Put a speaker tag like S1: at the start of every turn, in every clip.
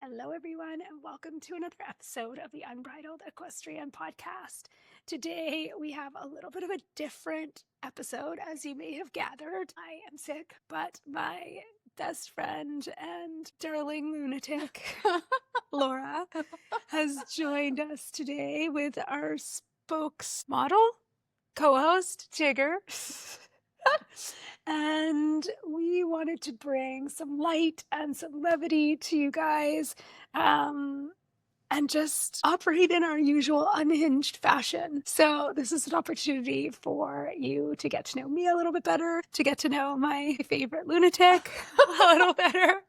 S1: Hello, everyone, and welcome to another episode of the Unbridled Equestrian podcast. Today, we have a little bit of a different episode, as you may have gathered. I am sick, but my best friend and darling lunatic, Laura, has joined us today with our spokesmodel, co-host, Jigger. And we wanted to bring some light and some levity to you guys, and just operate in our usual unhinged fashion. So this is an opportunity for you to get to know me a little bit better, to get to know my favorite lunatic a little better,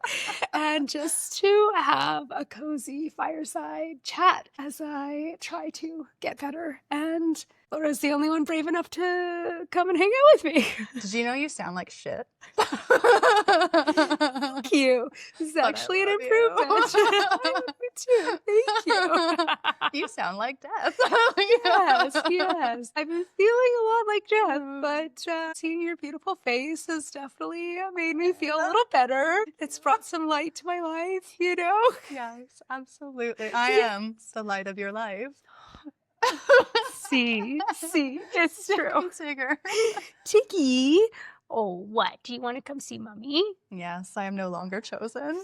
S1: and just to have a cozy fireside chat as I try to get better. And Laura's the only one brave enough to come and hang out with me.
S2: Did you know you sound like shit?
S1: Thank you. This is actually an improvement. Too. Thank you.
S2: You sound like death.
S1: Yes. I've been feeling a lot like death, but seeing your beautiful face has definitely made me feel a little better. It's brought some light to my life, you know?
S2: Yes, absolutely. I am the light of your life.
S1: See, it's true.
S2: Tigger.
S1: Tiki. Oh, what? Do you want to come see Mommy?
S2: Yes, I am no longer chosen.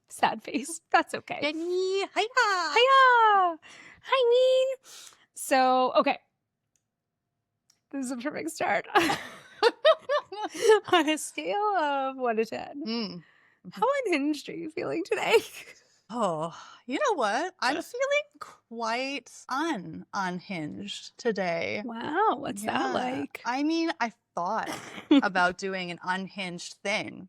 S1: Sad face. That's okay.
S2: Hiya.
S1: Hiya. Hi, Ween. So, okay. This is a perfect start. On a scale of 1 to 10, how unhinged are you feeling today?
S2: Oh, you know what? I'm feeling quite unhinged today.
S1: Wow, what's that like?
S2: I mean, I thought about doing an unhinged thing,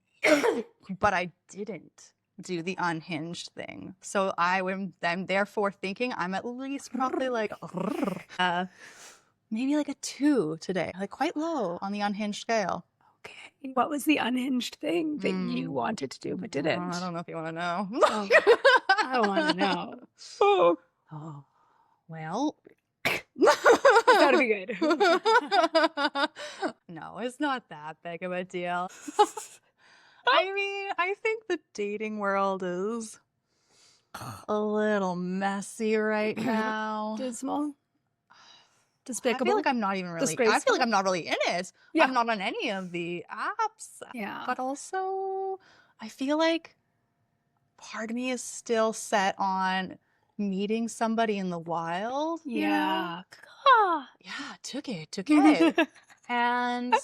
S2: but I didn't do the unhinged thing. So I'm therefore thinking I'm at least probably like maybe like a 2 today, like quite low on the unhinged scale.
S1: Okay. What was the unhinged thing that you wanted to do but didn't?
S2: I don't know if you want to know.
S1: Oh, I don't want to know. Oh,
S2: well.
S1: That'd be good.
S2: No, it's not that big of a deal. I mean, I think the dating world is a little messy right now.
S1: Dismal. Despicable.
S2: I feel like I'm not even really.
S1: Disgraceful.
S2: I feel like I'm not really in it.
S1: Yeah.
S2: I'm not on any of the apps.
S1: Yeah.
S2: But also, I feel like part of me is still set on meeting somebody in the wild. you know?
S1: Yeah.
S2: Yeah, took it. And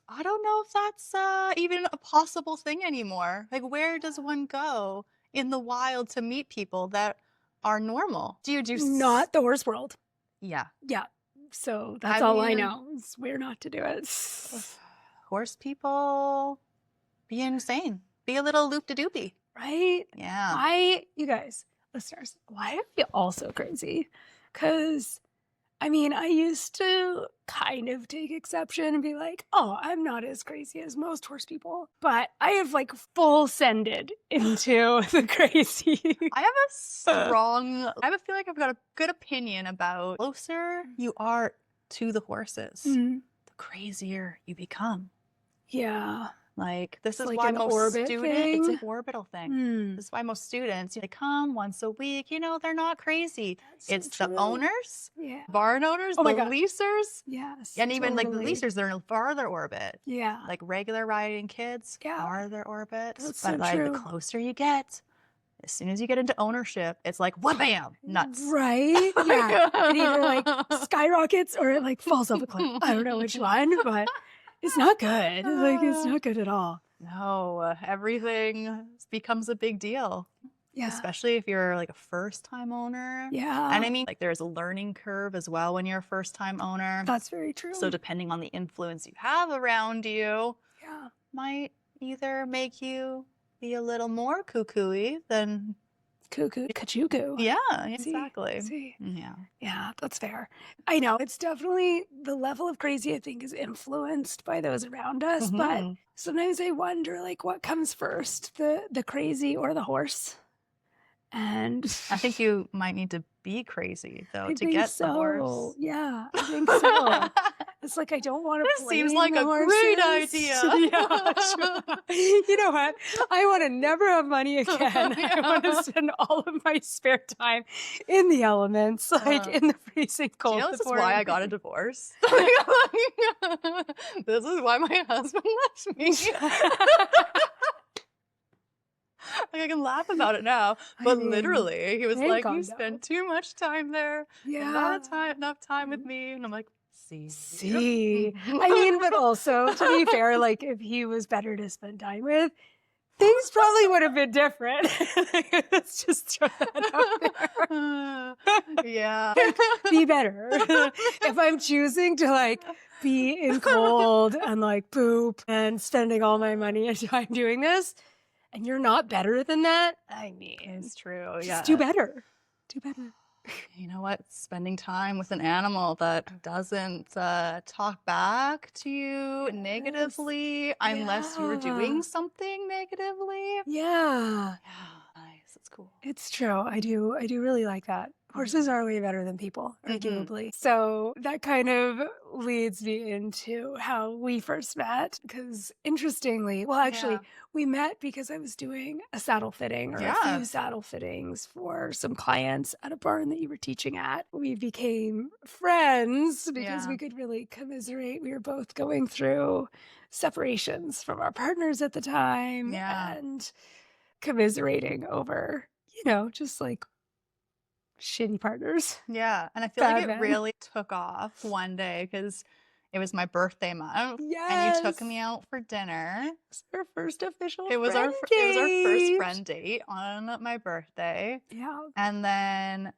S2: I don't know if that's even a possible thing anymore. Like, where does one go in the wild to meet people that are normal? Do you do
S1: Not the horse world.
S2: Yeah.
S1: Yeah. So that's all I know. Is where not to do it.
S2: Horse people be insane. Be a little loop-de-doopy.
S1: Right?
S2: Yeah.
S1: You guys, listeners, why I feel also crazy? Because, I mean, I used to kind of take exception and be like, oh, I'm not as crazy as most horse people. But I have like full sended into the crazy.
S2: I have a feel like I've got a good opinion about the closer you are to the horses, the crazier you become.
S1: Yeah.
S2: Like, this is
S1: like
S2: why
S1: an
S2: most
S1: orbit
S2: students,
S1: thing?
S2: it's an orbital thing. This is why most students, they come once a week, they're not crazy.
S1: That's so
S2: It's the
S1: true.
S2: owners,
S1: Yeah.
S2: barn owners,
S1: Oh my
S2: the
S1: God.
S2: leasers,
S1: Yes.
S2: and even like the
S1: totally.
S2: leasers, they're in a farther orbit.
S1: Yeah.
S2: Like regular riding kids,
S1: Yeah.
S2: farther orbit.
S1: That's
S2: But
S1: so
S2: like
S1: true.
S2: the closer you get, as soon as you get into ownership, it's like, wha-bam, nuts.
S1: Right? Yeah. It either like skyrockets or it like falls off a cliff. I don't know which one, but it's not good. Like, it's not good at all.
S2: No, everything becomes a big deal.
S1: Yeah.
S2: Especially if you're like a first-time owner.
S1: Yeah.
S2: And I mean, like, there's a learning curve as well when you're a first-time owner.
S1: That's very true.
S2: So depending on the influence you have around you,
S1: yeah.
S2: might either make you be a little more cuckoo-y than...
S1: Cuckoo. Kachuku.
S2: Yeah,
S1: See?
S2: exactly.
S1: See?
S2: Yeah.
S1: Yeah, that's fair. I know. It's definitely the level of crazy, I think, is influenced by those around us. But sometimes I wonder, like, what comes first, the crazy or the horse? And
S2: I think you might need to be crazy, though,
S1: I
S2: to
S1: think
S2: get
S1: so.
S2: the horse.
S1: Yeah, I think so. It's like I don't want to
S2: This seems
S1: blame
S2: like
S1: the
S2: a great
S1: horses.
S2: idea.
S1: Yeah, sure. You know what? I want to never have money again. I want to spend all of my spare time in the elements, like in the freezing
S2: Do
S1: cold.
S2: you know this is why I got a divorce? This is why my husband left me. Like I can laugh about it now, but literally he was
S1: thank
S2: like,
S1: God,
S2: "You
S1: no.
S2: spend too much time there, and not enough time with me." And I'm like, "See,
S1: I mean, but also to be fair, like if he was better to spend time with, things probably would have been different. Let's just throw that out there.
S2: Yeah,
S1: Be better. If I'm choosing to like be in cold and like poop and spending all my money and time doing this, and you're not better than that, I mean,
S2: it's true.
S1: just do better. Do better.
S2: You know what? Spending time with an animal that doesn't talk back to you negatively unless you're doing something negatively.
S1: Yeah.
S2: Yeah, nice. That's cool.
S1: It's true. I do really like that. Horses are way better than people, arguably. So that kind of leads me into how we first met. Because interestingly, well, actually, we met because I was doing a saddle fitting or a few saddle fittings for some clients at a barn that you were teaching at. We became friends because we could really commiserate. We were both going through separations from our partners at the time and commiserating over, you know, just like shitty partners.
S2: Yeah, and I feel like it really took off one day because it was my birthday month, and you took me out for dinner.
S1: It was our first official
S2: It was our first friend date on my birthday.
S1: Yeah.
S2: And then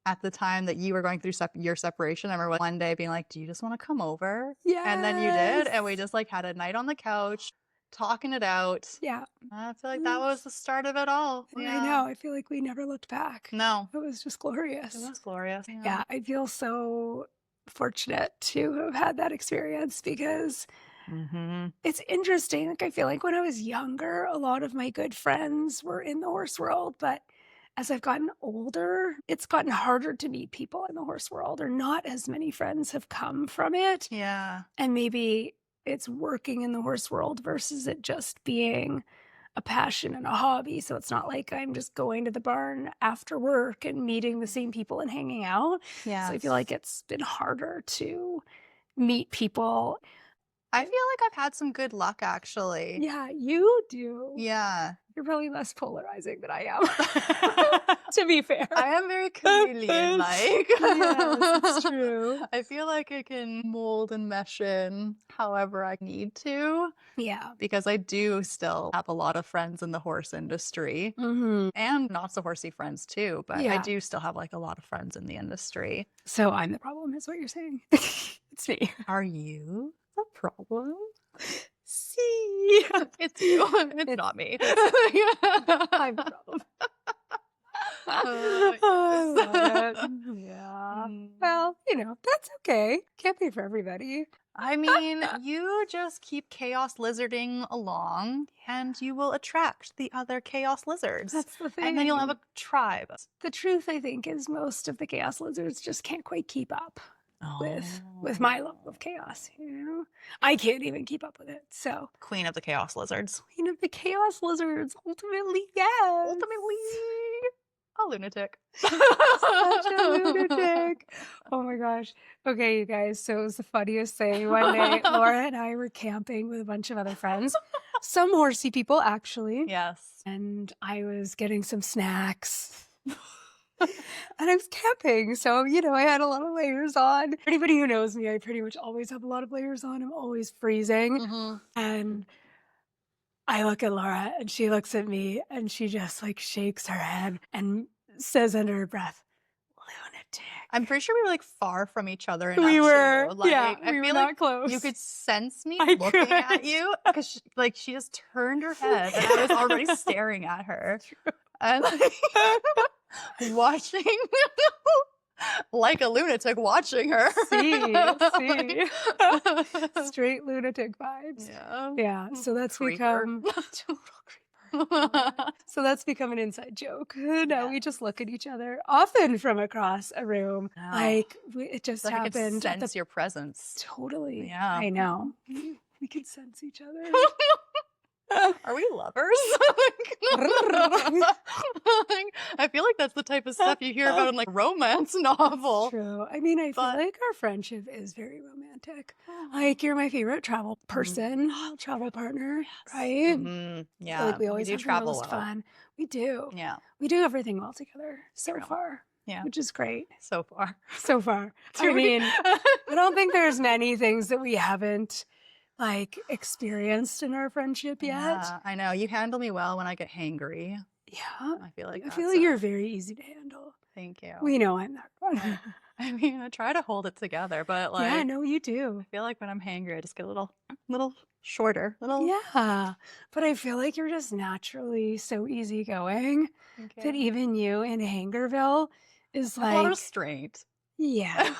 S2: at the time that you were going through your separation, I remember one day being like, "Do you just want to come over?"
S1: Yeah.
S2: And then you did, and we just like had a night on the couch, talking it out.
S1: Yeah.
S2: I feel like that was the start of it all.
S1: I know. I feel like we never looked back.
S2: No.
S1: It was just glorious.
S2: It was glorious.
S1: Yeah. I feel so fortunate to have had that experience because it's interesting. Like I feel like when I was younger, a lot of my good friends were in the horse world, but as I've gotten older, it's gotten harder to meet people in the horse world, or not as many friends have come from it.
S2: Yeah.
S1: And maybe it's working in the horse world versus it just being a passion and a hobby. So it's not like I'm just going to the barn after work and meeting the same people and hanging out.
S2: Yeah.
S1: So I feel like it's been harder to meet people.
S2: I feel like I've had some good luck, actually.
S1: Yeah, you do.
S2: Yeah.
S1: You're probably less polarizing than I am, to be fair.
S2: I am very chameleon-like.
S1: Yes, it's true.
S2: I feel like I can mold and mesh in however I need to.
S1: Yeah.
S2: Because I do still have a lot of friends in the horse industry and not so horsey friends too, but I do still have like a lot of friends in the industry.
S1: So I'm the problem is what you're saying. It's me.
S2: Are you the problem?
S1: See,
S2: it's you. It's not me.
S1: I'm the problem. I love it. Yeah. Well, you know, that's okay. Can't be for everybody.
S2: I mean, you just keep chaos lizarding along and you will attract the other chaos lizards.
S1: That's the thing.
S2: And then you'll have a tribe.
S1: The truth, I think, is most of the chaos lizards just can't quite keep up with my level of chaos, you know? I can't even keep up with it, so.
S2: Queen of the chaos lizards.
S1: Queen of the chaos lizards, ultimately, yes.
S2: Ultimately, a lunatic.
S1: Such a lunatic. Oh my gosh. Okay, you guys, so it was the funniest thing. One day, Laura and I were camping with a bunch of other friends. Some horsey people, actually.
S2: Yes.
S1: And I was getting some snacks. And I was camping, so, you know, I had a lot of layers on. Anybody who knows me, I pretty much always have a lot of layers on. I'm always freezing. And I look at Laura, and she looks at me, and she just, like, shakes her head and says under her breath, lunatic.
S2: I'm pretty sure we were, like, far from each other enough.
S1: We were,
S2: like,
S1: yeah,
S2: I
S1: we
S2: feel
S1: were
S2: like
S1: not close.
S2: You could sense me looking at you, because, like, she just turned her head, and I was already staring at her. And, like, watching, like a lunatic watching her.
S1: See. Straight lunatic vibes.
S2: Yeah.
S1: Yeah, so that's
S2: Creeper.
S1: become total creeper. So that's become an inside joke. Now we just look at each other, often from across a room.
S2: No.
S1: Like it just
S2: Like I could
S1: happened.
S2: sense your presence.
S1: Totally.
S2: Yeah.
S1: I know. We can sense each other.
S2: Are we lovers? I feel like that's the type of stuff you hear about in like romance novel.
S1: True. I mean, I feel like our friendship is very romantic. Like you're my favorite travel person, travel partner, right?
S2: Yeah.
S1: I feel like we always
S2: do
S1: have
S2: travel
S1: the most
S2: well.
S1: fun. We do.
S2: Yeah.
S1: We do everything well together so
S2: True.
S1: far.
S2: Yeah.
S1: Which is great.
S2: So far.
S1: So far. I mean, I don't think there's many things that we haven't like experienced in our friendship yet.
S2: Yeah, I know. You handle me well when I get hangry.
S1: Yeah.
S2: I feel like
S1: you're very easy to handle.
S2: Thank you.
S1: We know I'm not one.
S2: I mean, I try to hold it together, but like
S1: Yeah, no, you do.
S2: I feel like when I'm hangry, I just get a little shorter.
S1: Yeah. But I feel like you're just naturally so easygoing that even you in Hangerville is
S2: a lot of
S1: like
S2: restraint.
S1: yeah.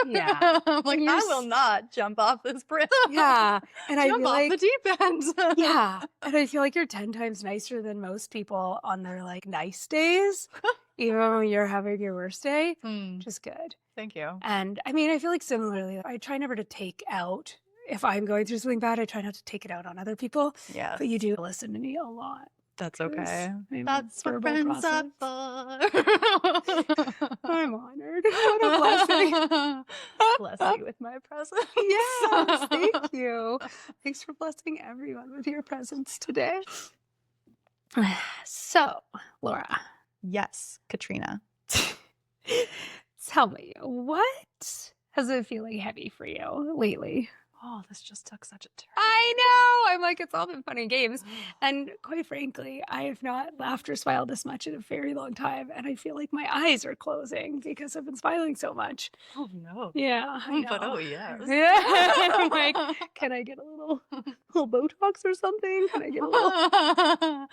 S1: Yeah.
S2: I'm like, I will not jump off this bridge.
S1: Yeah. And I
S2: jump
S1: feel
S2: off
S1: like
S2: the deep end.
S1: yeah. And I feel like you're 10 times nicer than most people on their like nice days, even when you're having your worst day. Which is good.
S2: Thank you.
S1: And I mean, I feel like similarly, I try never to take out, if I'm going through something bad, I try not to take it out on other people.
S2: Yeah.
S1: But you do listen to me a lot.
S2: That's okay.
S1: That's
S2: what friends are for.
S1: I'm honored. What a blessing.
S2: Bless you with my presence.
S1: Yes, thank you. Thanks for blessing everyone with your presence today. So, Laura.
S2: Yes, Katrina.
S1: Tell me, what has been feeling heavy for you lately?
S2: Oh, this just took such a turn.
S1: I know. I'm like, it's all been fun and games. And quite frankly, I have not laughed or smiled this much in a very long time. And I feel like my eyes are closing because I've been smiling so much.
S2: Oh, no.
S1: Yeah, I know.
S2: But oh, yes.
S1: Yeah. I'm like, can I get a little Botox or something? Can I get a little?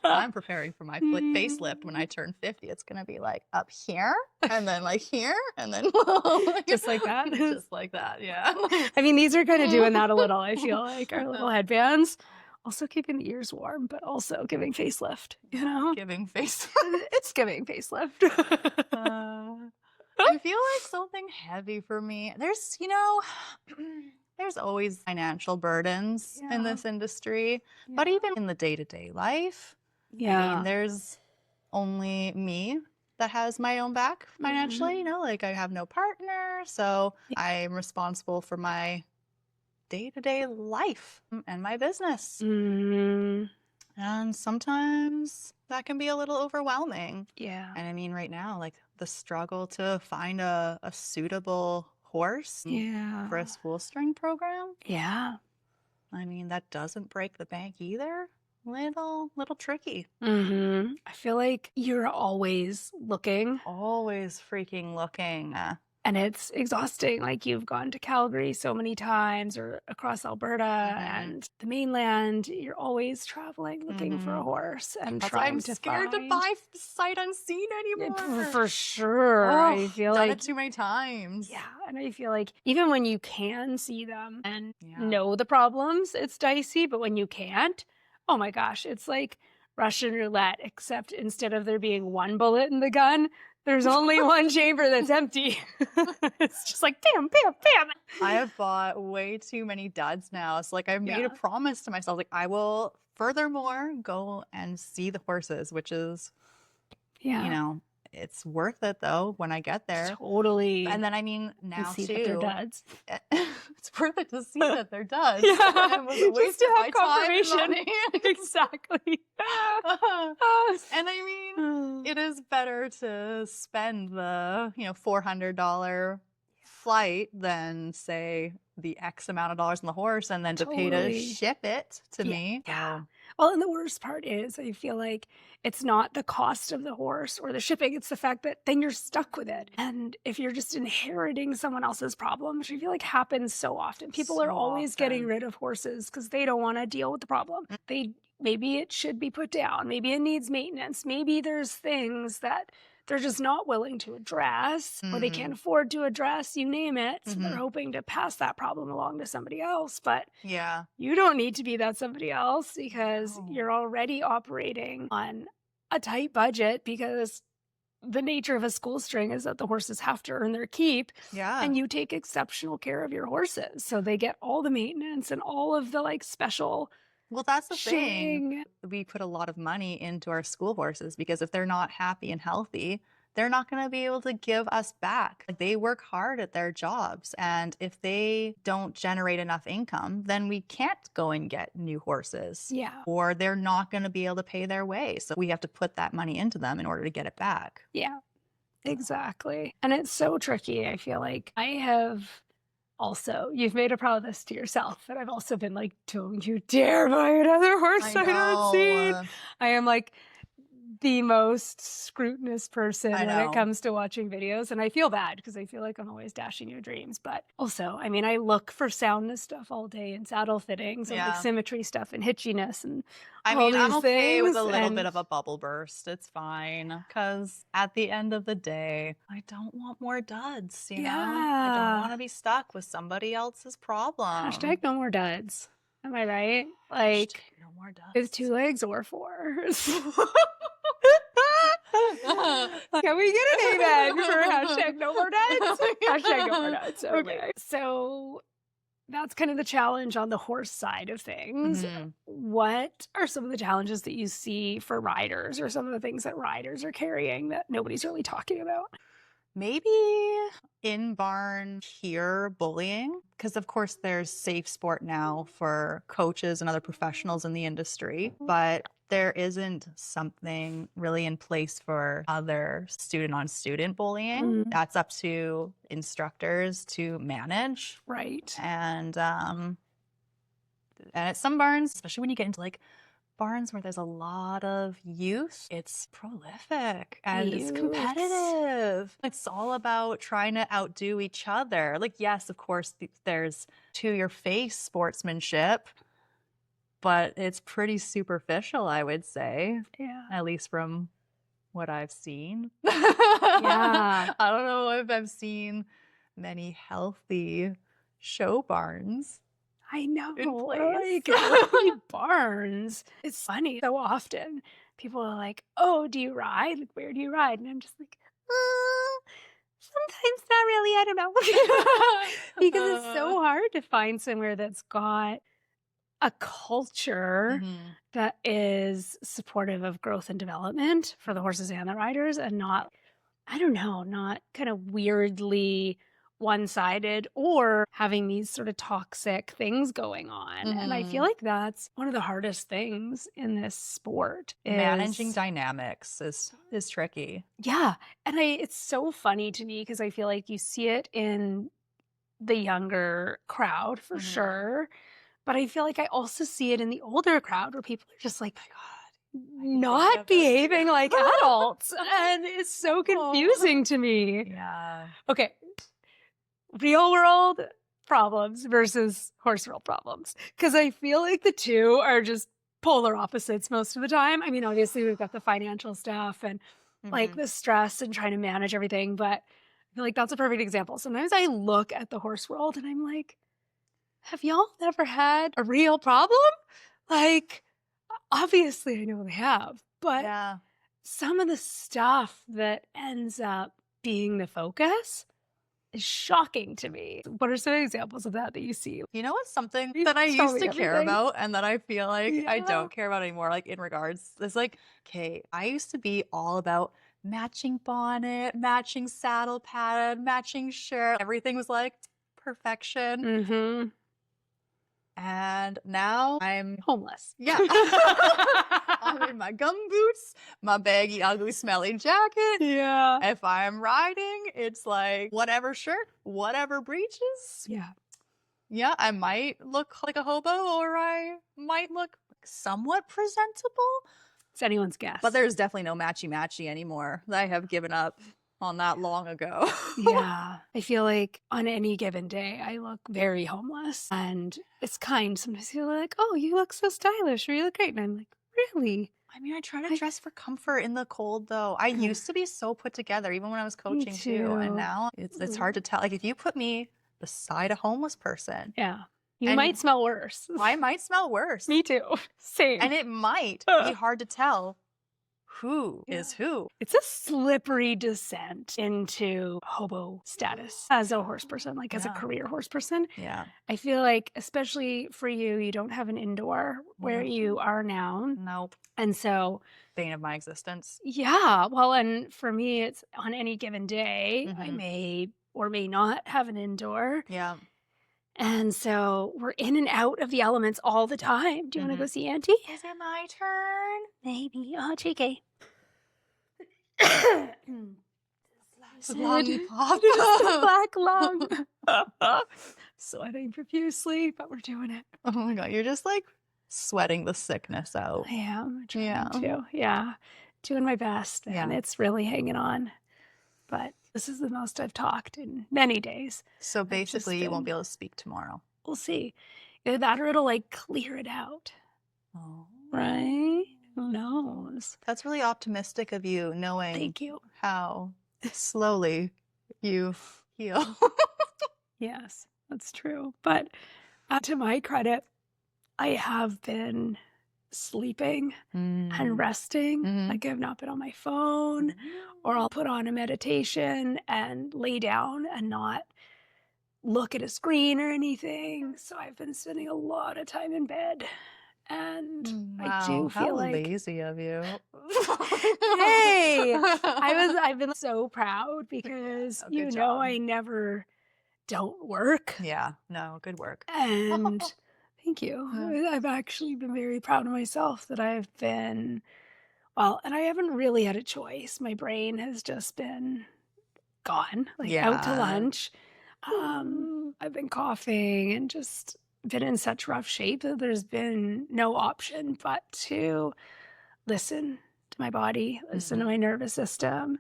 S2: I'm preparing for my facelift when I turn 50. It's going to be like up here and then like here and then
S1: just like that?
S2: Just like that, yeah.
S1: I mean, these are kind of doing that a little, I feel like. Our little headbands. Also keeping the ears warm, but also giving facelift, you know?
S2: Giving facelift.
S1: It's giving facelift.
S2: I feel like something heavy for me. There's, there's always financial burdens in this industry, but even in the day-to-day life, I mean, there's only me that has my own back financially, like I have no partner, so I'm responsible for my day-to-day life and my business. And sometimes that can be a little overwhelming. Yeah. And I mean, right now, like the struggle to find a suitable horse for a school string program. Yeah. I mean, that doesn't break the bank either. Little tricky.
S1: I feel like you're always looking.
S2: Always freaking looking.
S1: And it's exhausting. Like you've gone to Calgary so many times or across Alberta and the mainland. You're always traveling looking for a horse and trying to
S2: scared to buy sight unseen anymore.
S1: For sure. I feel
S2: done
S1: like
S2: it too many times.
S1: Yeah. And I feel like even when you can see them and know the problems, it's dicey. But when you can't, oh my gosh, it's like Russian roulette, except instead of there being one bullet in the gun, there's only one chamber that's empty. It's just like, bam, bam, bam.
S2: I have bought way too many duds now. So like I've made a promise to myself, like I will furthermore go and see the horses, which is, it's worth it though when I get there.
S1: Totally.
S2: And then I mean now
S1: see
S2: too,
S1: that they're duds.
S2: It's worth it to see that they're duds.
S1: Yeah,
S2: it was a waste of my time.
S1: Exactly.
S2: And I mean, it is better to spend the $400 flight than say the X amount of dollars on the horse and then to pay to ship it to me.
S1: Yeah. Well, and the worst part is I feel like it's not the cost of the horse or the shipping. It's the fact that then you're stuck with it. And if you're just inheriting someone else's problem, which I feel like happens so often, people are always getting rid of horses because they don't want to deal with the problem. Maybe it should be put down. Maybe it needs maintenance. Maybe there's things that they're just not willing to address, or they can't
S2: Mm.
S1: afford to address, you name it. So they're
S2: Mhm.
S1: hoping to pass that problem along to somebody else. But
S2: Yeah.
S1: you don't need to be that somebody else because
S2: No.
S1: you're already operating on a tight budget, because the nature of a school string is that the horses have to earn their keep,
S2: Yeah.
S1: and you take exceptional care of your horses. So they get all the maintenance and all of the like special
S2: Well, that's the thing.
S1: shoeing.
S2: We put a lot of money into our school horses because if they're not happy and healthy, they're not going to be able to give us back. Like they work hard at their jobs. And if they don't generate enough income, then we can't go and get new horses.
S1: Yeah.
S2: Or they're not going to be able to pay their way. So we have to put that money into them in order to get it back.
S1: Yeah, exactly. And it's so tricky. I feel like I have also, you've made a promise to yourself, and I've also been like, don't you dare buy another horse
S2: I
S1: I don't see.
S2: know.
S1: I am like the most scrutinous person
S2: I
S1: when it
S2: know.
S1: comes to watching videos, and I feel bad because I feel like I'm always dashing your dreams. But also, I mean, I look for soundness stuff all day and saddle fittings and like
S2: Yeah.
S1: symmetry stuff and hitchiness and
S2: I
S1: all
S2: mean, I'm
S1: these
S2: okay with
S1: things.
S2: a little bit
S1: And
S2: of a bubble burst. It's fine. Because at the end of the day, I don't want more duds, you know? I don't want
S1: yeah,
S2: to be stuck with somebody else's problem.
S1: hashtag no more duds. Am I right? Like,
S2: Hashtag no more duds.
S1: with 2 legs or 4. Can we get an amen for hashtag no more duds? Hashtag no more duds. Okay. So that's kind of the challenge on the horse side of things.
S2: Mhm.
S1: What are some of the challenges that you see for riders, or some of the things that riders are carrying that nobody's really talking about?
S2: Maybe in barn peer bullying, because of course there's safe sport now for coaches and other professionals in the industry, but there isn't something really in place for other student on student bullying.
S1: Mm.
S2: That's up to instructors to manage.
S1: Right.
S2: And at some barns, especially when you get into like barns where there's a lot of youth, it's prolific and it's
S1: Youths.
S2: competitive. It's all about trying to outdo each other. Like, yes, of course, there's to your face sportsmanship, but it's pretty superficial, I would say,
S1: Yeah.
S2: at least from what I've seen.
S1: Yeah.
S2: I don't know if I've seen many healthy show barns.
S1: I know.
S2: In place.
S1: Like, healthy barns. It's funny. So often people are like, oh, do you ride? Like, where do you ride? And I'm just like, sometimes not really. I don't know. Because it's so hard to find somewhere that's got a culture
S2: Mhm.
S1: that is supportive of growth and development for the horses and the riders, and not, I don't know, not kind of weirdly one-sided or having these sort of toxic things going on. And I feel
S2: Mhm.
S1: like that's one of the hardest things in this sport is
S2: Managing dynamics is tricky.
S1: yeah. And it's so funny to me because I feel like you see it in the younger crowd for
S2: Mhm.
S1: sure. But I feel like I also see it in the older crowd where people are just like,
S2: Oh my God.
S1: not behaving like adults. And it's so confusing to me.
S2: Yeah.
S1: Okay. Real world problems versus horse world problems. Because I feel like the two are just polar opposites most of the time. I mean, obviously, we've got the financial stuff and like
S2: Mhm.
S1: the stress and trying to manage everything. But I feel like that's a perfect example. Sometimes I look at the horse world and I'm like, have y'all never had a real problem? Like, obviously, I know they have, but
S2: Yeah.
S1: some of the stuff that ends up being the focus is shocking to me. What are some examples of that you see?
S2: You know what's something
S1: You
S2: that I
S1: tell
S2: used
S1: me
S2: to care
S1: everything.
S2: about and that I feel like I
S1: Yeah.
S2: don't care about anymore, like in regards, it's like, okay, I used to be all about matching bonnet, matching saddle pattern, matching shirt. Everything was like perfection.
S1: Mm-hmm.
S2: And now I'm
S1: Homeless.
S2: yeah. I'm in my gum boots, my baggy, ugly, smelly jacket.
S1: Yeah.
S2: If I'm riding, it's like whatever shirt, whatever breeches.
S1: Yeah.
S2: Yeah, I might look like a hobo or I might look somewhat presentable.
S1: It's anyone's guess.
S2: But there's definitely no matchy-matchy anymore. I have given up on that long ago.
S1: yeah. I feel like on any given day, I look very homeless. And it's kind. Sometimes people are like, oh, you look so stylish or you look great. And I'm like, really?
S2: I mean, I try to dress for comfort in the cold, though. I used to be so put together, even when I was coaching too. And
S1: too.
S2: now it's hard to tell. Like, if you put me beside a homeless person,
S1: Yeah. You
S2: and
S1: might smell worse.
S2: I might smell worse.
S1: Me too. Same.
S2: And it might be hard to tell who is who.
S1: It's a slippery descent into hobo status as a horse person, like as a career horse person.
S2: Yeah.
S1: I feel like, especially for you, you don't have an indoor where you are now.
S2: Nope.
S1: And so,
S2: bane of my existence.
S1: Yeah. Well, and for me, it's on any given day, I may or may not have an indoor.
S2: Yeah.
S1: And so we're in and out of the elements all the time. Do you want to go see Auntie?
S2: Is it my turn?
S1: Maybe. Oh, JK.
S2: Lollipop.
S1: Black lung. Sweating profusely, but we're doing it.
S2: Oh my God. You're just like sweating the sickness out.
S1: I am trying to. Yeah. Doing my best. And it's really hanging on. But this is the most I've talked in many days.
S2: So basically, you won't be able to speak tomorrow.
S1: We'll see. Either that or it'll like clear it out.
S2: Oh.
S1: Right? Who knows?
S2: That's really optimistic of you, knowing
S1: Thank you.
S2: how slowly you heal.
S1: Yes, that's true. But to my credit, I have been sleeping and resting. Like I've not been on my phone, or I'll put on a meditation and lay down and not look at a screen or anything. So I've been spending a lot of time in bed. And I do feel like
S2: lazy of you.
S1: Hey, I've been so proud because I never don't work.
S2: Yeah, no, good work.
S1: And thank you. I've actually been very proud of myself that I've been, well, and I haven't really had a choice. My brain has just been gone, like out to lunch. I've been coughing and just been in such rough shape that there's been no option but to listen to my body, listen to my nervous system.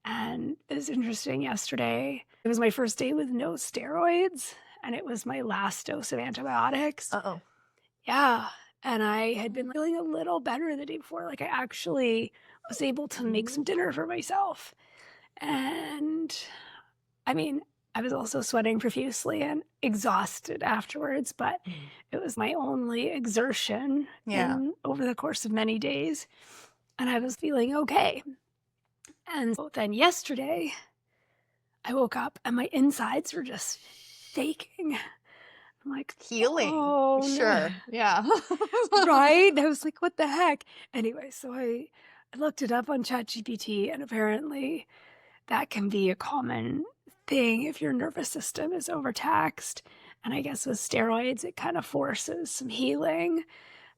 S1: And it was interesting yesterday. It was my first day with no steroids, and it was my last dose of antibiotics.
S2: Uh-oh.
S1: Yeah. And I had been feeling a little better the day before. Like I actually was able to make some dinner for myself. And I mean, I was also sweating profusely and exhausted afterwards, but it was my only exertion over the course of many days. And I was feeling okay. And so then yesterday, I woke up and my insides were just shaking. I'm like,
S2: healing.
S1: Oh,
S2: sure.
S1: No.
S2: Yeah.
S1: Right? I was like, what the heck? Anyway, so I looked it up on ChatGPT, and apparently that can be a common thing if your nervous system is overtaxed. And I guess with steroids, it kind of forces some healing,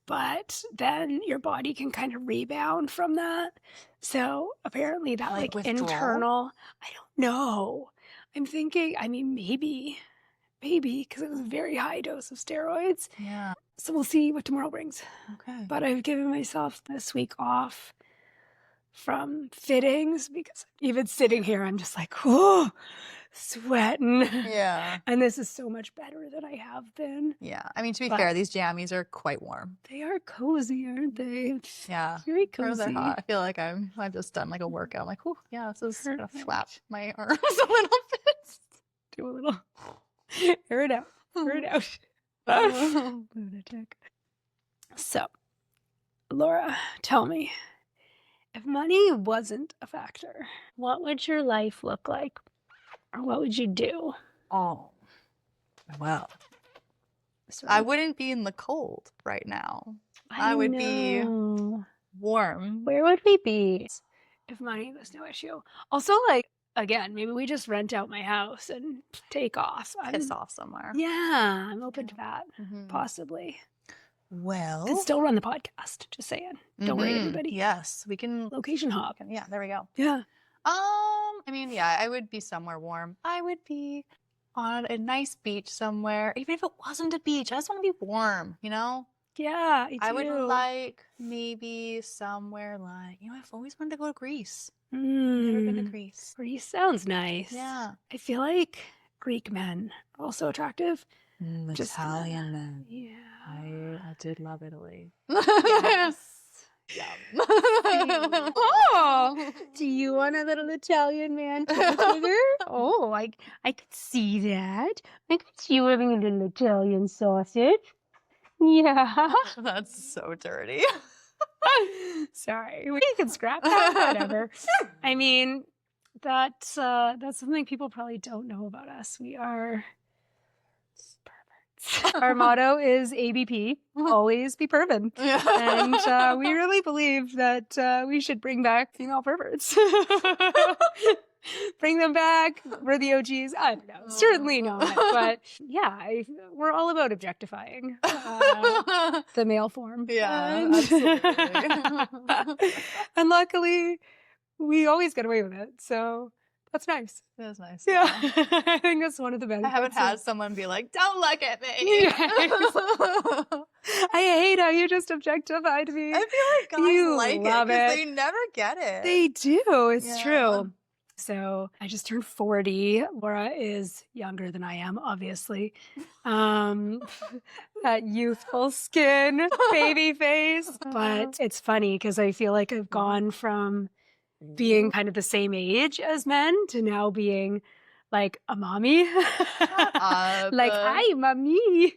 S1: but then your body can kind of rebound from that. So apparently that like internal, I don't know. I'm thinking, I mean, maybe, because it was a very high dose of steroids.
S2: Yeah.
S1: So we'll see what tomorrow brings.
S2: Okay.
S1: But I've given myself this week off from fittings because even sitting here, I'm just like, whoa, sweating.
S2: Yeah.
S1: And this is so much better than I have been.
S2: Yeah. I mean, to be fair, these jammies are quite warm.
S1: They are cozy, aren't they?
S2: Yeah.
S1: Very cozy.
S2: They're hot. I feel like I've just done like a workout. I'm like, oh, yeah, this is gonna flap my arms a little bit.
S1: Do a little. Air it out. Air it out. Lunatic. So, Laura, tell me, if money wasn't a factor, what would your life look like? Or what would you do?
S2: Oh, well, I wouldn't be in the cold right now. I would be warm.
S1: Where would we be if money was no issue? Also, like, again, maybe we just rent out my house and take off.
S2: Piss off somewhere.
S1: Yeah, I'm open to that, possibly.
S2: Well,
S1: Could still run the podcast, just saying. Don't worry, everybody.
S2: Yes, we can.
S1: Location hop.
S2: Yeah, there we go.
S1: Yeah.
S2: I mean, yeah, I would be somewhere warm. I would be on a nice beach somewhere. Even if it wasn't a beach, I just want to be warm, you know?
S1: Yeah,
S2: I would like maybe somewhere like, I've always wanted to go to Greece. Never been to Greece.
S1: Greece sounds nice.
S2: Yeah.
S1: I feel like Greek men are also attractive.
S2: Italian men.
S1: Yeah.
S2: I did love Italy.
S1: Yes. Oh, do you want a little Italian man cheeseburger? Oh, I could see that. I could see you having a little Italian sausage. Yeah.
S2: That's so dirty.
S1: Sorry, we can scrap that. Whatever. I mean, that's something people probably don't know about us. We are perverts. Our motto is ABP, always be pervin. And we really believe that we should bring back female perverts. Bring them back. We're the OGs. I don't know. Certainly not. But yeah, we're all about objectifying the male form.
S2: Yeah,
S1: absolutely. And luckily, we always get away with it. So that's nice.
S2: That's nice.
S1: Yeah. I think that's one of the benefits.
S2: I haven't had someone be like, don't look at me.
S1: I hate how you just objectified me.
S2: I feel like guys
S1: You
S2: like
S1: love
S2: it because
S1: it.
S2: they never get it.
S1: They do. It's
S2: Yeah.
S1: true. So I just turned 40. Laura is younger than I am, obviously. That youthful skin, baby face. But it's funny because I feel like I've gone from being kind of the same age as men to now being like a mommy. Like, hi, mommy.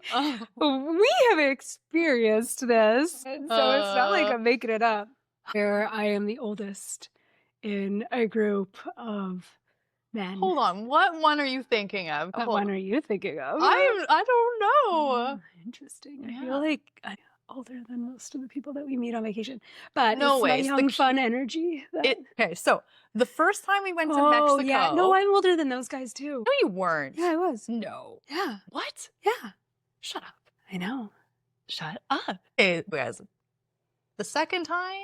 S1: We have experienced this. And so it's not like I'm making it up. Where I am the oldest in a group of men.
S2: Hold on, what one are you thinking of?
S1: What one are you thinking of?
S2: I don't know.
S1: Interesting.
S2: Yeah.
S1: I feel like I'm older than most of the people that we meet on vacation. But
S2: No
S1: it's
S2: way.
S1: my young, fun energy.
S2: Okay, so the first time we went to
S1: Oh,
S2: Mexico.
S1: yeah. No, I'm older than those guys too.
S2: No, you weren't.
S1: Yeah, I was.
S2: No.
S1: Yeah.
S2: What?
S1: Yeah.
S2: Shut up.
S1: I know.
S2: Shut up. Okay, guys. The second time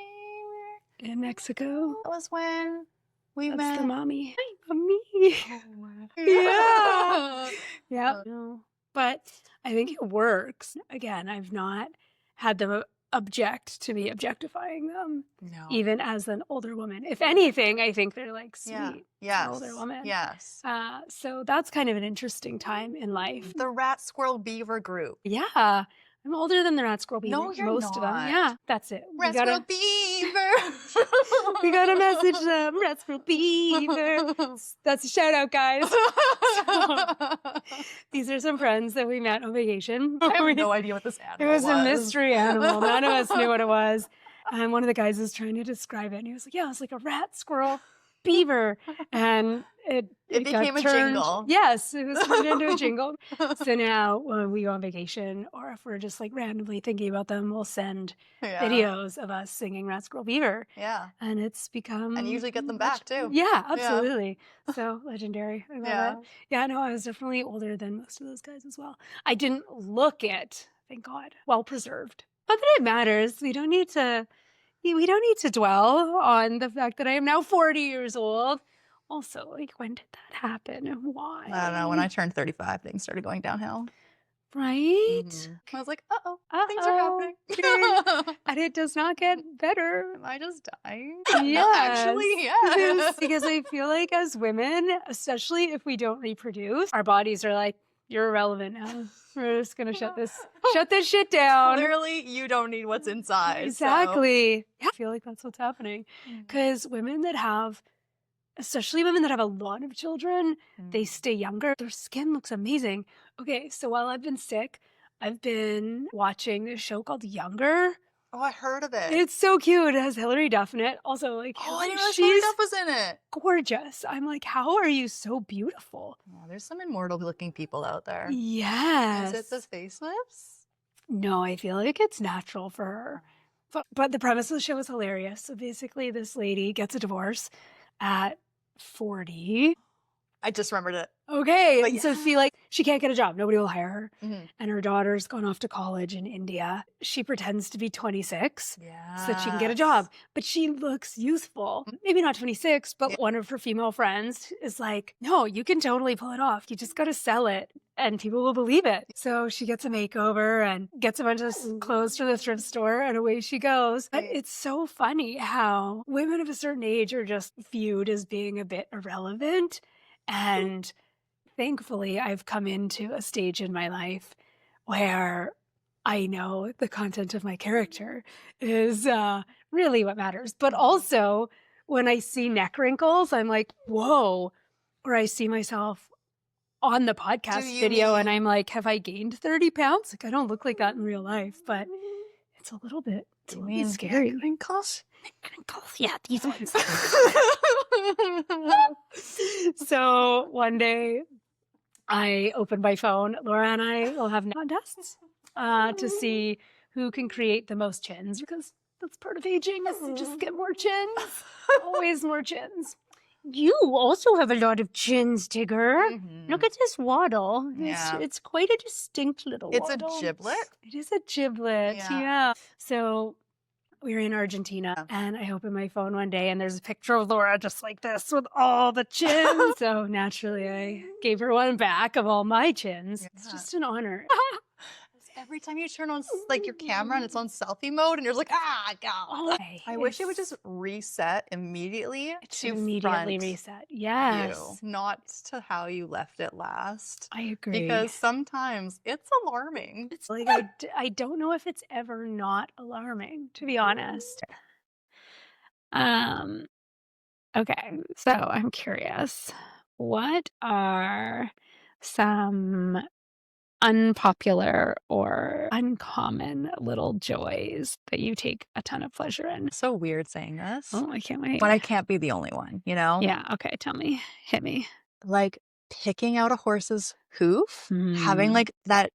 S1: In Mexico.
S2: that was when we
S1: That's
S2: met.
S1: the mommy. Hi, mommy. Yeah. Yeah. No. But I think it works. Again, I've not had them object to me objectifying them,
S2: No.
S1: even as an older woman. If anything, I think they're like sweet.
S2: Yeah.
S1: It's an
S2: Yes.
S1: older woman.
S2: Yes.
S1: So that's kind of an interesting time in life.
S2: The rat, squirrel, beaver group.
S1: Yeah. I'm older than the rat, squirrel, beaver.
S2: No, you're
S1: most of them.
S2: not.
S1: Yeah, that's it.
S2: Rat, squirrel, beaver.
S1: We gotta message them. Rat, squirrel, beaver. That's a shout out, guys. These are some friends that we met on vacation.
S2: I have no idea what this animal
S1: It was a mystery animal. None of us knew what it was. And one of the guys was trying to describe it. And he was like, yeah, it's like a rat, squirrel, beaver. And it
S2: became a jingle.
S1: Yes, it was turned into a jingle. So now when we go on vacation, or if we're just like randomly thinking about them, we'll send videos of us singing Rat, Squirrel, Beaver.
S2: Yeah.
S1: And it's become...
S2: And you usually get them back too.
S1: Yeah, absolutely. So legendary. I love
S2: Yeah.
S1: it. Yeah, no, I was definitely older than most of those guys as well. I didn't look it, thank God, well preserved. Not that it matters. We don't need to dwell on the fact that I am now 40 years old. Also, like, when did that happen and why?
S2: I don't know. When I turned 35, things started going downhill.
S1: Right?
S2: I was like, things are happening.
S1: And it does not get better.
S2: Am I just dying?
S1: Yes.
S2: Actually, yes.
S1: Because I feel like as women, especially if we don't reproduce, our bodies are like, you're irrelevant now. We're just gonna shut this shit down.
S2: Clearly, you don't need what's inside.
S1: Exactly. Yeah, I feel like that's what's happening. Because especially women that have a lot of children, they stay younger. Their skin looks amazing. Okay, so while I've been sick, I've been watching this show called Younger.
S2: Oh, I heard of it.
S1: It's so cute. It has Hilary Duff in it. Also, like,
S2: I didn't realize Hilary Duff was in it.
S1: Gorgeous. I'm like, how are you so beautiful?
S2: Oh, there's some immortal-looking people out there.
S1: Yes.
S2: Is it the facelifts?
S1: No, I feel like it's natural for her. But the premise of the show is hilarious. So basically, this lady gets a divorce at 40.
S2: I just remembered it.
S1: Okay.
S2: But
S1: And so feel like she can't get a job. Nobody will hire her.
S2: Mhm.
S1: And her daughter's gone off to college in India. She pretends to be 26 so that she can get a job. But she looks youthful. Maybe not 26, but one of her female friends is like, no, you can totally pull it off. You just got to sell it and people will believe it. So she gets a makeover and gets a bunch of clothes from the thrift store and away she goes. But it's so funny how women of a certain age are just viewed as being a bit irrelevant. And thankfully, I've come into a stage in my life where I know the content of my character is really what matters. But also, when I see neck wrinkles, I'm like, whoa. Or I see myself on the
S2: Do
S1: podcast
S2: you
S1: video and
S2: mean
S1: I'm like, have I gained 30 pounds? Like, I don't look like that in real life, but it's a little bit
S2: do you mean
S1: scary.
S2: neck wrinkles?
S1: Neck wrinkles. Yeah, these ones. So one day I opened my phone. Laura and I will have contests to see who can create the most chins, because that's part of aging is to just get more chins. Always more chins. You also have a lot of chins, Tigger. Look at this waddle.
S2: Yeah.
S1: It's quite a distinct little
S2: It's a
S1: waddle.
S2: giblet?
S1: It is a giblet,
S2: Yeah.
S1: yeah. So we were in Argentina and I opened my phone one day and there's a picture of Laura just like this with all the chins. So naturally I gave her one back of all my chins. It's just an honor.
S2: Every time you turn on like your camera and it's on selfie mode and you're like, God. I wish it would just reset immediately to
S1: immediately
S2: front
S1: reset. Yes.
S2: you, not to how you left it last.
S1: I agree.
S2: Because sometimes it's alarming.
S1: It's like I don't know if it's ever not alarming, to be honest. Okay, so I'm curious. What are some unpopular or uncommon little joys that you take a ton of pleasure in?
S2: So weird saying this.
S1: Oh, I can't wait.
S2: But I can't be the only one, you know?
S1: Yeah, okay, tell me. Hit me.
S2: Like picking out a horse's hoof, having like that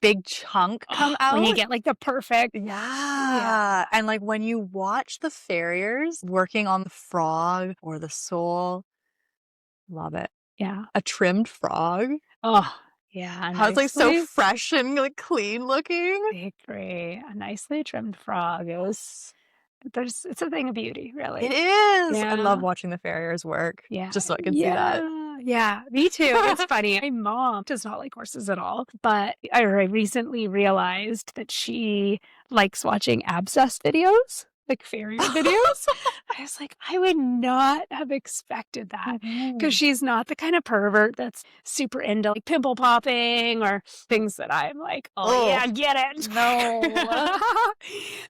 S2: big chunk come out.
S1: When you get like the perfect.
S2: Yeah. And like when you watch the farriers working on the frog or the sole, love it.
S1: Yeah.
S2: A trimmed frog.
S1: Oh, yeah.
S2: How it's like so fresh and like clean looking.
S1: I agree. A nicely trimmed frog. It's a thing of beauty, really.
S2: It is.
S1: Yeah.
S2: I love watching the farriers work.
S1: Yeah.
S2: Just so I can see that.
S1: Yeah, me too. It's funny. My mom does not like horses at all, but I recently realized that she likes watching abscess videos, like farrier videos. I was like, I would not have expected that, because she's not the kind of pervert that's super into like pimple popping or things that I'm like, oh yeah, get it.
S2: No.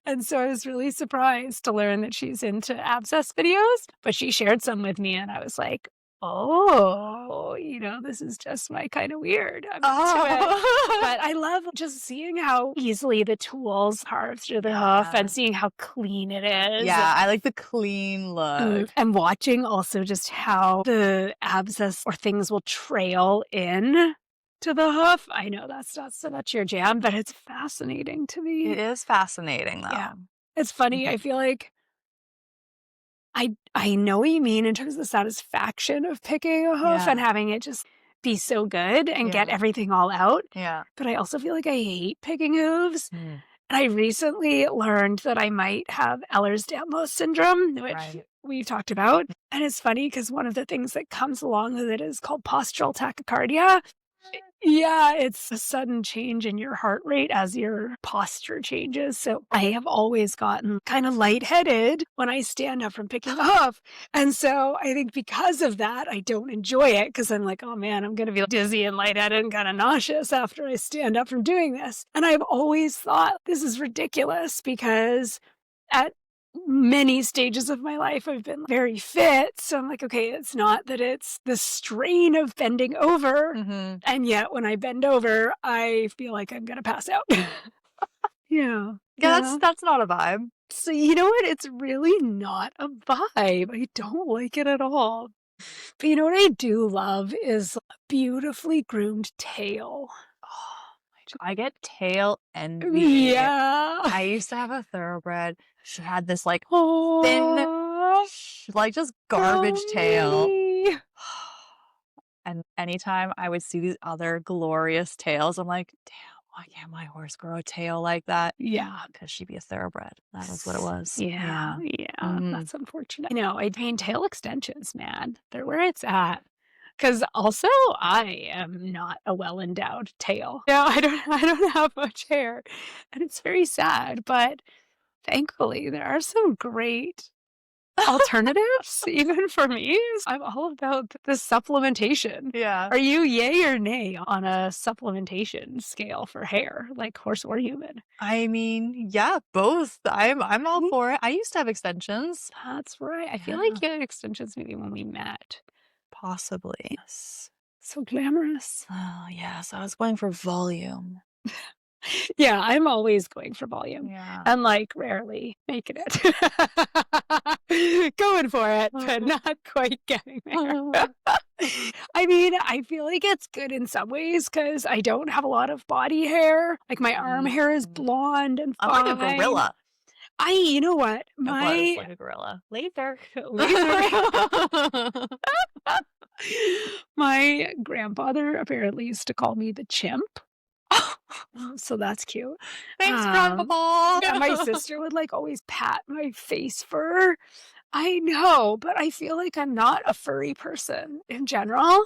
S1: And so I was really surprised to learn that she's into abscess videos, but she shared some with me and I was like, oh, this is just my kind of weird. I'm into it. But I love just seeing how easily the tools carve through the hoof and seeing how clean it is.
S2: Yeah, I like the clean look.
S1: And watching also just how the abscess or things will trail in to the hoof. I know that's not so much your jam, but it's fascinating to me.
S2: It is fascinating though.
S1: Yeah. It's funny. I feel like I know what you mean in terms of the satisfaction of picking a hoof and having it just be so good and get everything all out.
S2: Yeah.
S1: But I also feel like I hate picking hooves. And I recently learned that I might have Ehlers-Danlos syndrome, which we've talked about. And it's funny because one of the things that comes along with it is called postural tachycardia. Yeah, it's a sudden change in your heart rate as your posture changes. So I have always gotten kind of lightheaded when I stand up from picking up. And so I think because of that, I don't enjoy it, because I'm like, oh man, I'm going to be dizzy and lightheaded and kind of nauseous after I stand up from doing this. And I've always thought this is ridiculous, because at many stages of my life I've been very fit, so I'm like, okay, it's not that it's the strain of bending over, and yet when I bend over I feel like I'm gonna pass out. Yeah,
S2: that's not a vibe.
S1: So you know what, it's really not a vibe. I don't like it at all. But you know what I do love is a beautifully groomed tail.
S2: I get tail envy.
S1: Yeah.
S2: I used to have a thoroughbred. She had this like thin, like just garbage tail. And anytime I would see these other glorious tails, I'm like, damn, why can't my horse grow a tail like that?
S1: Yeah.
S2: Because she'd be a thoroughbred. That was what it was.
S1: Yeah. That's unfortunate. I mean, tail extensions, man. They're where it's at. Because also I am not a well-endowed tail. No, I don't have much hair. And it's very sad, but thankfully there are some great alternatives, even for me. I'm all about the supplementation.
S2: Yeah.
S1: Are you yay or nay on a supplementation scale for hair, like horse or human?
S2: I mean, yeah, both. I'm all
S1: Mhm.
S2: for it. I used to have extensions.
S1: That's right. I feel
S2: Yeah.
S1: like you had extensions maybe when we met.
S2: Possibly. Yes.
S1: So glamorous.
S2: Oh, yes. I was going for volume.
S1: Yeah, I'm always going for volume
S2: Yeah.
S1: and, like, rarely making it. Going for it, but not quite getting there. I mean, I feel like it's good in some ways because I don't have a lot of body hair. Like, my arm hair is
S2: Mm.
S1: blonde and
S2: I'm like a
S1: fine.
S2: gorilla.
S1: You know what?
S2: I was like a gorilla.
S1: Laser.
S2: Thanks,
S1: My grandfather apparently used to call me the chimp. So that's cute.
S2: Grandpapa.
S1: Yeah, my sister would, like, always pat my face fur. I know, but I feel like I'm not a furry person in general.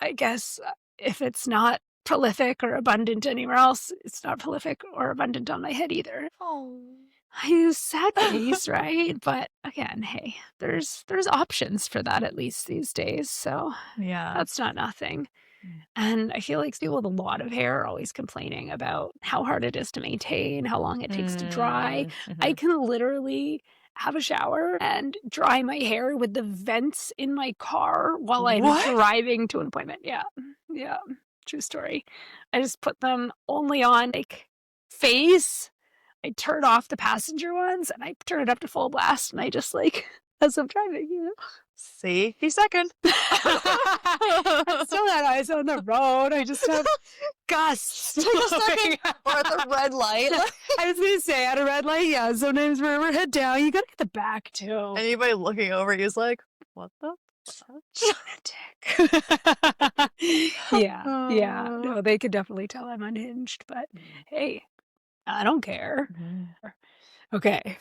S1: I guess, if it's not prolific or abundant anywhere else, it's not prolific or abundant on my head either.
S2: Oh.
S1: I use sad face, right? But again, hey, there's options for that at least these days, so
S2: Yeah.
S1: that's not nothing. And I feel like people with a lot of hair are always complaining about how hard it is to maintain, how long it takes to dry. I
S2: Mhm.
S1: can literally have a shower and dry my hair with the vents in my car while I'm
S2: What?
S1: driving to an appointment. Yeah. Yeah. True story. I just put them only on like face. I turn off the passenger ones and I turn it up to full blast and I just like as I'm driving,
S2: Safety second.
S1: I still had eyes on the road. I just have gusts.
S2: Take a second. Or at the red light.
S1: I was gonna say at a red light, yeah. Sometimes we're head down. You gotta get the back too.
S2: Anybody looking over you is like, what the
S1: Lunatic. Yeah. No, they could definitely tell I'm unhinged, but hey, I don't care. Okay.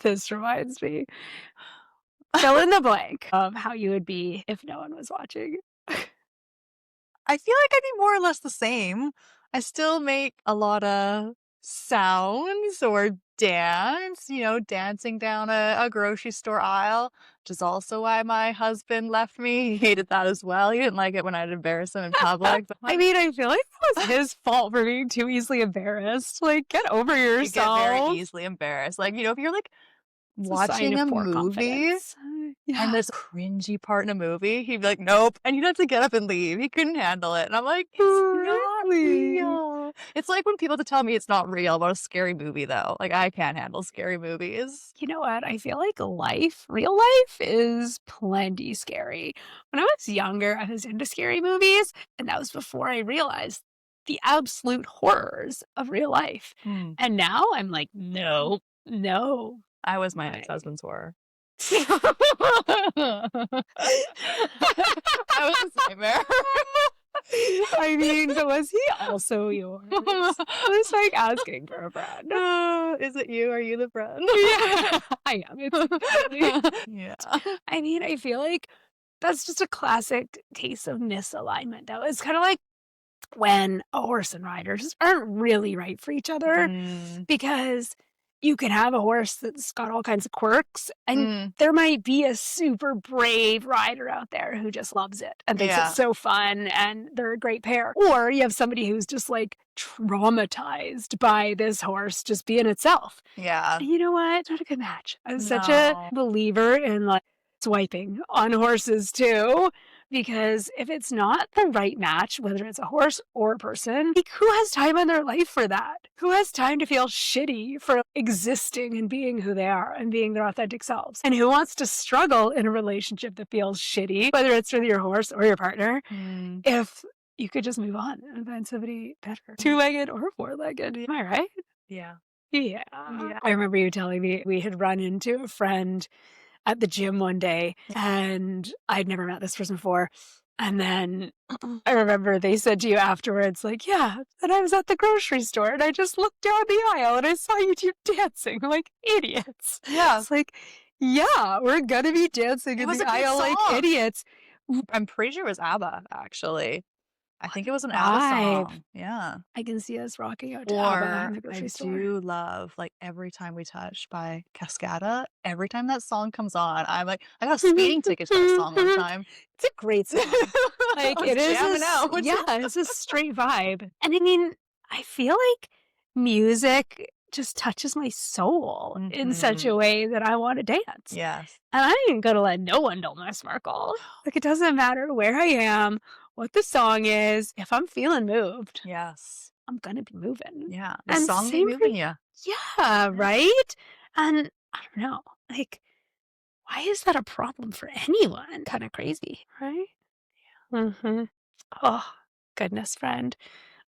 S1: This reminds me. Fill in the blank of how you would be if no one was watching.
S2: I feel like I'd be more or less the same. I still make a lot of sounds or dance, dancing down a grocery store aisle, which is also why my husband left me. He hated that as well. He didn't like it when I'd embarrass him in public.
S1: I mean, I feel like it was his fault for being too easily embarrassed. Like, get over
S2: You
S1: yourself.
S2: get very easily embarrassed. Like, if you're like
S1: It's a sign
S2: watching
S1: of
S2: a
S1: poor
S2: movie
S1: confidence.
S2: and there's a cringy part in a movie, he'd be like, nope. And you'd have to get up and leave. He couldn't handle it. And I'm like, it's not
S1: Really?
S2: real. It's like when people have to tell me it's not real about a scary movie, though. Like, I can't handle scary movies.
S1: You know what? I feel like real life is plenty scary. When I was younger, I was into scary movies, and that was before I realized the absolute horrors of real life. And now I'm like, no, no.
S2: I was my
S1: I-
S2: ex-husband's horror. I was his nightmare.
S1: I mean, was he also yours? I was like asking for a friend.
S2: Is it you? Are you the friend?
S1: Yeah, I am. It's
S2: Yeah.
S1: I mean, I feel like that's just a classic case of misalignment, though. It's kind of like when a horse and rider just aren't really right for each other because you can have a horse that's got all kinds of quirks, and there might be a super brave rider out there who just loves it and thinks it's so fun and they're a great pair. Or you have somebody who's just like traumatized by this horse just being itself.
S2: Yeah.
S1: And you know what? It's not a good match. I'm such a believer in like swiping on horses too. Because if it's not the right match, whether it's a horse or a person, like, who has time in their life for that? Who has time to feel shitty for existing and being who they are and being their authentic selves? And who wants to struggle in a relationship that feels shitty, whether it's with your horse or your partner, if you could just move on and find somebody better? Two-legged or four-legged. Am I right?
S2: Yeah.
S1: Yeah. I remember you telling me we had run into a friend at the gym one day, and I'd never met this person before. And then I remember they said to you afterwards, like, yeah, and I was at the grocery store and I just looked down the aisle and I saw you two dancing like idiots.
S2: Yeah.
S1: It's like, yeah, we're gonna be dancing in
S2: was
S1: the
S2: a good
S1: aisle like
S2: song.
S1: idiots.
S2: I'm pretty sure it was ABBA, actually. I think it was an ABBA
S1: Vibe.
S2: song. Yeah.
S1: I can see us rocking out to ABBA in
S2: Or
S1: the
S2: I
S1: grocery store.
S2: do love, like, Every Time We Touch by Cascada. Every time that song comes on, I'm like, I got a speeding ticket to that song one time.
S1: It's a great song.
S2: I
S1: Like,
S2: was
S1: it is
S2: jamming out.
S1: it's a straight vibe. And I mean, I feel like music just touches my soul in such a way that I want to dance.
S2: Yes.
S1: And I ain't gonna let no one dull my sparkle. Like, it doesn't matter where I am, what the song is. If I'm feeling moved,
S2: Yes.
S1: I'm gonna be moving.
S2: Yeah. The
S1: And
S2: song be
S1: same for
S2: moving you.
S1: yeah, right? And I don't know, like, why is that a problem for anyone? Kind of crazy, right? Mm-hmm. Oh, goodness, friend.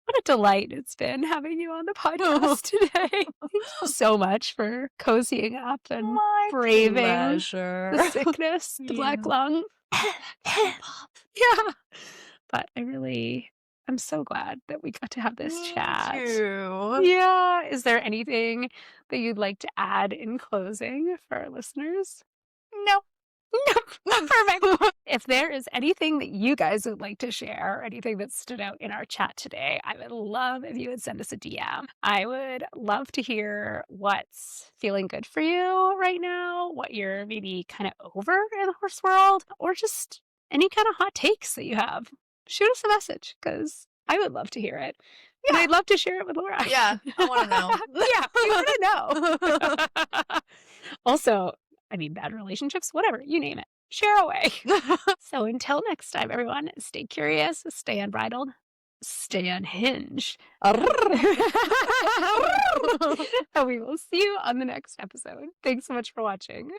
S1: What a delight it's been having you on the podcast today. Thank you so much for cozying up and
S2: My
S1: braving
S2: pleasure.
S1: the sickness, the black
S2: Yeah.
S1: lung.
S2: Pop.
S1: Yeah. But I'm so glad that we got to have this
S2: Me
S1: chat.
S2: too.
S1: Yeah. Is there anything that you'd like to add in closing for our listeners?
S2: No.
S1: Perfect. If there is anything that you guys would like to share, or anything that stood out in our chat today, I would love if you would send us a DM. I would love to hear what's feeling good for you right now, what you're maybe kind of over in the horse world, or just any kind of hot takes that you have. Shoot us a message because I would love to hear it. And
S2: Yeah.
S1: I'd love to share it with Laura.
S2: Yeah, I want to know.
S1: Yeah, we want to know. Also, I mean, bad relationships, whatever, you name it. Share away. So until next time, everyone, stay curious, stay unbridled, stay unhinged. And we will see you on the next episode. Thanks so much for watching.